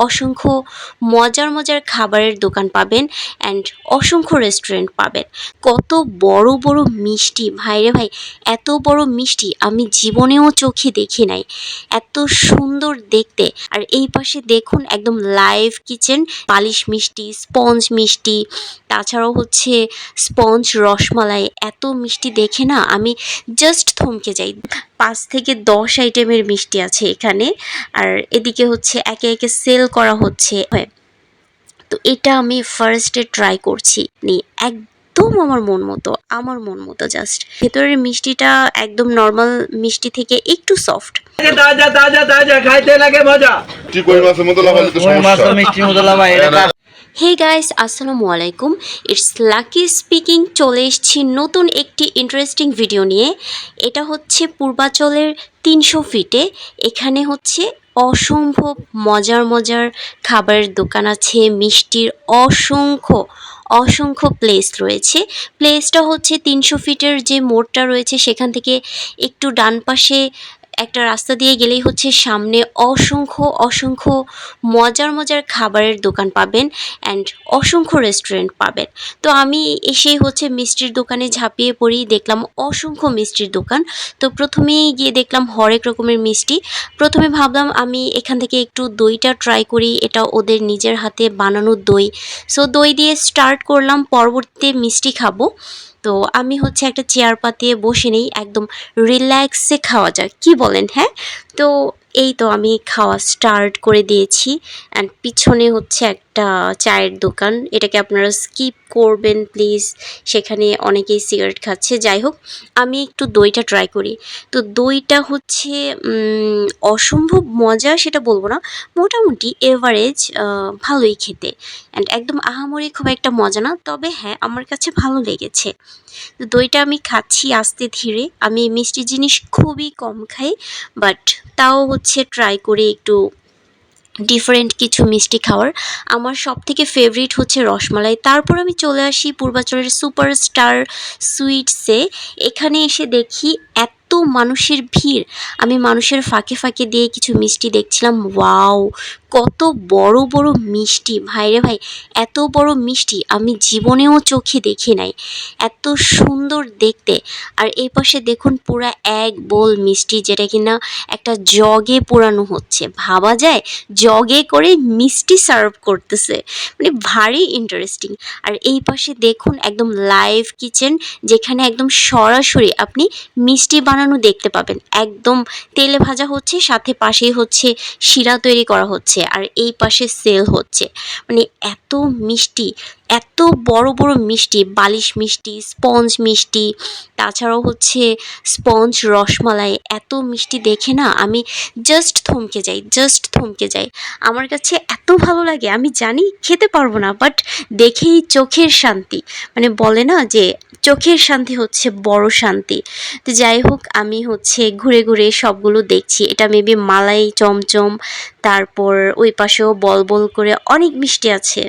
অসংখ্য মজার মজার খাবারের দোকান পাবেন অ্যান্ড অসংখ্য রেস্টুরেন্ট পাবেন। কত বড় বড় মিষ্টি, ভাইরে ভাই, এত বড় মিষ্টি আমি জীবনেও চোখে দেখি নাই। এত সুন্দর দেখতে। আর এই পাশে দেখুন একদম লাইভ কিচেন, পালিশ মিষ্টি, স্পঞ্জ মিষ্টি, তাছাড়াও হচ্ছে স্পঞ্জ রসমালাই। এত মিষ্টি দেখে না আমি জাস্ট থমকে যাই। 5 থেকে 10 আইটেমের মিষ্টি আছে এখানে। আর এদিকে হচ্ছে একে একে সেল করা হচ্ছে। তো এটা আমি ফার্স্টে ট্রাই করছি। একদম আমার মন মতো জাস্ট। ভেতরের মিষ্টিটা একদম নর্মাল মিষ্টি থেকে একটু সফট। তাজা তাজা তাজা খাইতে লাগে মজা। কই মাছের মতো লাফাইলে তো সমস্যা। মিষ্টির মতো লাফায় এটা। হে গাইস, আসসালামু আলাইকুম। It's lucky speaking. চলে এসেছি নতুন একটি ইন্টারেস্টিং ভিডিও নিয়ে। এটা হচ্ছে পূর্বাচলের 300 ফিটে। এখানে হচ্ছে অসম্ভব মজার মজার খাবারের দোকান আছে, মিষ্টির অসংখ্য প্লেস রয়েছে। প্লেসটা হচ্ছে 300 ফিটের যে মোড়টা রয়েছে সেখান থেকে একটু ডান পাশে একটা রাস্তা দিয়ে গেলেই হচ্ছে সামনে অসংখ্য মজার মজার খাবারের দোকান পাবেন অ্যান্ড অসংখ্য রেস্টুরেন্ট পাবেন। তো আমি এসেই হচ্ছে মিষ্টির দোকানে ঝাঁপিয়ে পড়ি, দেখলাম অসংখ্য মিষ্টির দোকান। তো প্রথমেই গিয়ে দেখলাম হরেক রকমের মিষ্টি। প্রথমে ভাবলাম আমি এখান থেকে একটু দইটা ট্রাই করি, এটা ওদের নিজের হাতে বানানো দই। সো দই দিয়ে স্টার্ট করলাম, পরবর্তীতে মিষ্টি খাবো। তো আমি হচ্ছে একটা চেয়ার পাতিয়ে বসে নেই, একদম রিল্যাক্সে খাওয়া যাক, কি বলেন? হ্যাঁ, তো এই তো আমি খাওয়া স্টার্ট করে দিয়েছি। অ্যান্ড পিছনে হচ্ছে একটা চায়ের দোকান, এটাকে আপনারা স্কিপ করবেন প্লিজ, সেখানে অনেকেই সিগারেট খাচ্ছে। যাই হোক, আমি একটু দইটা ট্রাই করি। তো দইটা হচ্ছে অসম্ভব মজা সেটা বলবো না, মোটামুটি এভারেজ, ভালোই খেতে। অ্যান্ড একদম আহামরি খুব একটা মজা না, তবে হ্যাঁ আমার কাছে ভালো লেগেছে। তো দইটা আমি খাচ্ছি আস্তে ধীরে। আমি মিষ্টি জিনিস খুবই কম খাই, বাট তাও হচ্ছে ট্রাই করে একটু ডিফারেন্ট কিছু মিষ্টি খাওয়ার। আমার সবথেকে ফেভারিট হচ্ছে রসমালাই। তারপর আমি চলে আসি পূর্বাচলের সুপারস্টার সুইটসে। এখানে এসে দেখি এত মানুষের ভিড়। আমি মানুষের ফাঁকে ফাঁকে দিয়ে কিছু মিষ্টি দেখছিলাম। ওয়াও, কত বড় বড় মিষ্টি, ভাইরে ভাই, এত বড় মিষ্টি আমি জীবনেও চোখে দেখি নাই। এত সুন্দর দেখতে। আর এই পাশে দেখুন পুরা এক বোল মিষ্টি, যেটা কিনা একটা জগে পোড়ানো হচ্ছে। ভাবা যায় জগে করে মিষ্টি সার্ভ করতেছে, মানে ভারী ইন্টারেস্টিং। আর এই পাশে দেখুন একদম লাইভ কিচেন, যেখানে একদম সরাসরি আপনি মিষ্টি বানানো দেখতে পাবেন। একদম তেলে ভাজা হচ্ছে, সাথে পাশেই হচ্ছে শিরা তৈরি করা হচ্ছে, আর এই পাশে সেল হচ্ছে। মানে এত মিষ্টি, এত বড় বড় মিষ্টি, বালিশ মিষ্টি, স্পঞ্জ মিষ্টি, তাছাড়াও হচ্ছে স্পঞ্জ রসমালাই। এত মিষ্টি দেখে না আমি জাস্ট থমকে যাই। আমার কাছে এত ভালো লাগে, আমি জানি খেতে পারবো না, বাট দেখেই চোখের শান্তি। মানে বলে না যে চোখের শান্তি হচ্ছে বড় শান্তি। তো যাই হোক, আমি হচ্ছে ঘুরে ঘুরে সবগুলো দেখছি। এটা মেবি মালাই চমচম, তারপর ওই পাশেও বল বল করে অনেক মিষ্টি আছে।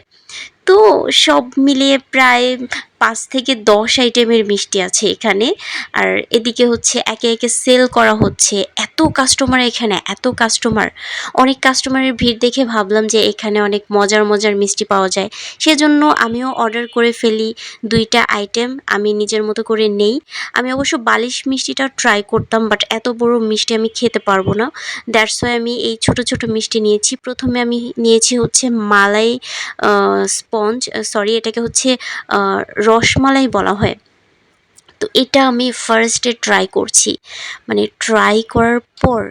তো সব মিলিয়ে প্রায় 5 থেকে 10 আইটেমের মিষ্টি আছে এখানে। আর এদিকে হচ্ছে একে একে সেল করা হচ্ছে। এত কাস্টমার এখানে, এত কাস্টমার, অনেক কাস্টমারের ভিড় দেখে ভাবলাম যে এখানে অনেক মজার মজার মিষ্টি পাওয়া যায়। সেজন্য আমিও অর্ডার করে ফেলি 2টা আইটেম, আমি নিজের মতো করে নেই। আমি অবশ্য বালিশ মিষ্টিটা ট্রাই করতাম, বাট এত বড় মিষ্টি আমি খেতে পারবো না। দ্যাটস ওয়াই আমি এই ছোট ছোট মিষ্টি নিয়েছি। প্রথমে আমি নিয়েছি হচ্ছে মালাই স্পঞ্জ, সরি এটাকে হচ্ছে রসমালাই বলা হয়। তো এটা আমি ফার্স্টে ট্রাই করছি। মানে ট্রাই করার পর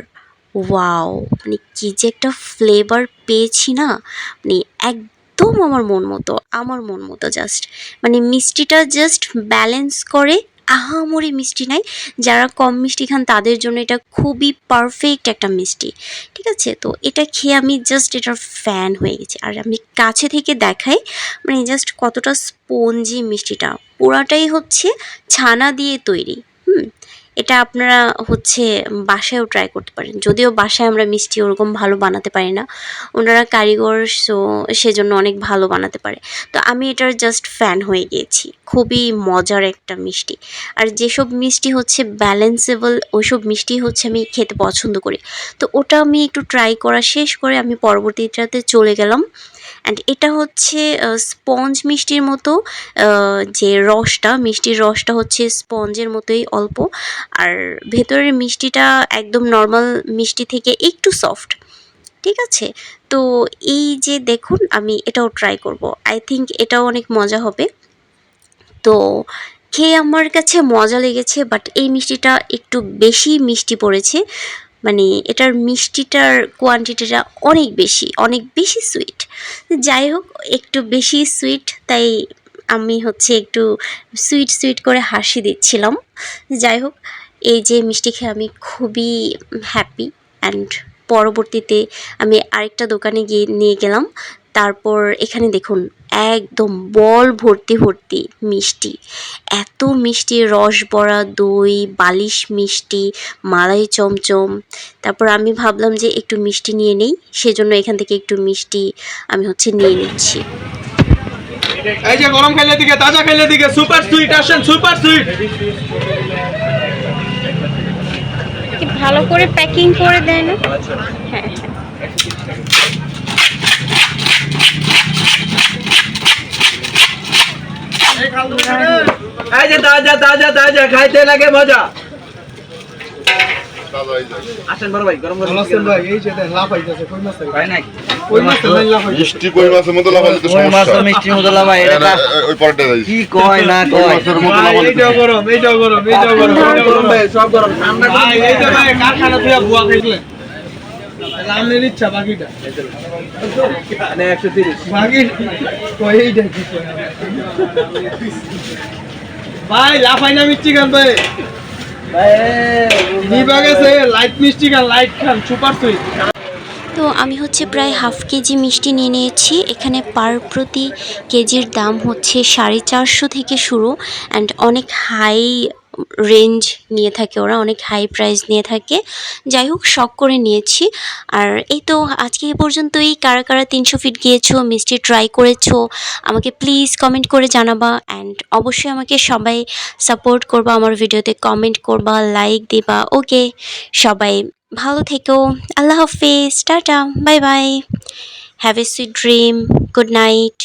ওয়াও, মানে কী যে একটা ফ্লেভার পেয়েছি না, মানে একদম আমার মন মতো জাস্ট। মানে মিষ্টিটা জাস্ট ব্যালেন্স করে, আহামরি মিষ্টি নাই। যারা কম মিষ্টি খান তাদের জন্য এটা খুবই পারফেক্ট একটা মিষ্টি। ঠিক আছে, তো এটা খেয়ে আমি জাস্ট এটার ফ্যান হয়ে গেছি। আর আমি কাছে থেকে দেখাই, মানে জাস্ট কতটা স্পঞ্জি মিষ্টিটা, পুরাটাই হচ্ছে ছানা দিয়ে তৈরি। এটা আপনারা হচ্ছে বাসায়ও ট্রাই করতে পারেন। যদিও বাসায় আমরা মিষ্টি ওরকম ভালো বানাতে পারি না, ওনারা কারিগর, সো সেজন্য অনেক ভালো বানাতে পারে। তো আমি এটার জাস্ট ফ্যান হয়ে গিয়েছি। খুবই মজার একটা মিষ্টি। আর যেসব মিষ্টি হচ্ছে ব্যালেন্সেবল ওইসব মিষ্টি হচ্ছে আমি খেতে পছন্দ করি। তো ওটা আমি একটু ট্রাই করা শেষ করে আমি পরবর্তীটাতে চলে গেলাম। অ্যান্ড এটা হচ্ছে স্পঞ্জ মিষ্টির মতো, যে রসটা, মিষ্টির রসটা হচ্ছে স্পঞ্জের মতোই অল্প, আর ভেতরের মিষ্টিটা একদম নর্মাল মিষ্টি থেকে একটু সফট। ঠিক আছে? তো এই যে দেখুন আমি এটাও ট্রাই করব। আই থিংক এটাও অনেক মজা হবে। তো খেয়ে আমার কাছে মজা লেগেছে, বাট এই মিষ্টিটা একটু বেশি মিষ্টি পড়েছে। মানে এটার মিষ্টিটার কোয়ান্টিটিটা অনেক বেশি সুইট। যাই হোক, একটু বেশি সুইট, তাই আমি হচ্ছে একটু সুইট করে হাসি দিচ্ছিলাম। যাই হোক, এই যে মিষ্টি খেয়ে আমি খুবই হ্যাপি। অ্যান্ড পরবর্তীতে আমি আরেকটা দোকানে গিয়ে নিয়ে গেলাম। তারপর এখানে দেখুন একদম বল ভর্তি মিষ্টি, এত মিষ্টি, রস ভরা দই, বালিশ মিষ্টি, মালাই চমচম। তারপর আমি ভাবলাম যে একটু মিষ্টি নিয়ে নেই, সেজন্য এখান থেকে একটু মিষ্টি আমি হচ্ছে নিয়ে নিচ্ছি। এই যে গরম খাইলে দিকে তাজা খাইলে দিকে সুপার সুইট আসেন, সুপার সুইট। ভালো করে প্যাকিং করে দেয় না? হ্যাঁ। এই যে তাজা তাজা তাজা খাইতে লাগে মজা। দাদা এই যায়। আসেন বড় ভাই, গরম গরম নমস্কার ভাই, এই যে লাভ হইতাছে কই মাছ ভাই নাকি কই মাছ লাভ হইতাছে। মিষ্টি কই মাছের মতো লাফাইলে তো কই মাছ সমস্যা। তো মিষ্টি মজলা ভাই, এটা কার? ওই পরেরটা যাই। কি কয় না কই কয়? মাছের মতো ভাই লাফাইলে এইটাও গরম, এইটাও গরম, এইটাও গরম, এইটাও গরম গরম ভাই, সব গরম, ঠান্ডা করে ভাই এই যে ভাই কারখানা থেকে বুয়া খাইলে লামের ইচ্ছা বাকিটা মানে 130। বাকি কই এইটা কি কয়? ভাই লাফাই না মিষ্টি খান ভাই, ভাই নিবা গেছে লাইট মিষ্টি খান, লাইট খান, সুপার সুইট। তো আমি হচ্ছে প্রায় হাফ কেজি মিষ্টি নিয়ে নিয়েছি। এখানে প্রতি কেজির দাম হচ্ছে 450 থেকে শুরু, অ্যান্ড অনেক হাই রেঞ্জ নিয়ে থাকে ওরা, অনেক হাই প্রাইস নিয়ে থাকে। যাই হোক, শখ করে নিয়েছি। আর এই তো আজকে এই পর্যন্তই। কারা কারা 300 ফিট গিয়েছো, মিষ্টি ট্রাই করেছো, আমাকে প্লিজ কমেন্ট করে জানাবা। অ্যান্ড অবশ্যই আমাকে সবাই সাপোর্ট করবা, আমার ভিডিওতে কমেন্ট করবা, লাইক দিবা। ওকে, সবাই ভালো থেকো। আল্লাহ হাফেজ, tata, bye bye, have a sweet dream, good night.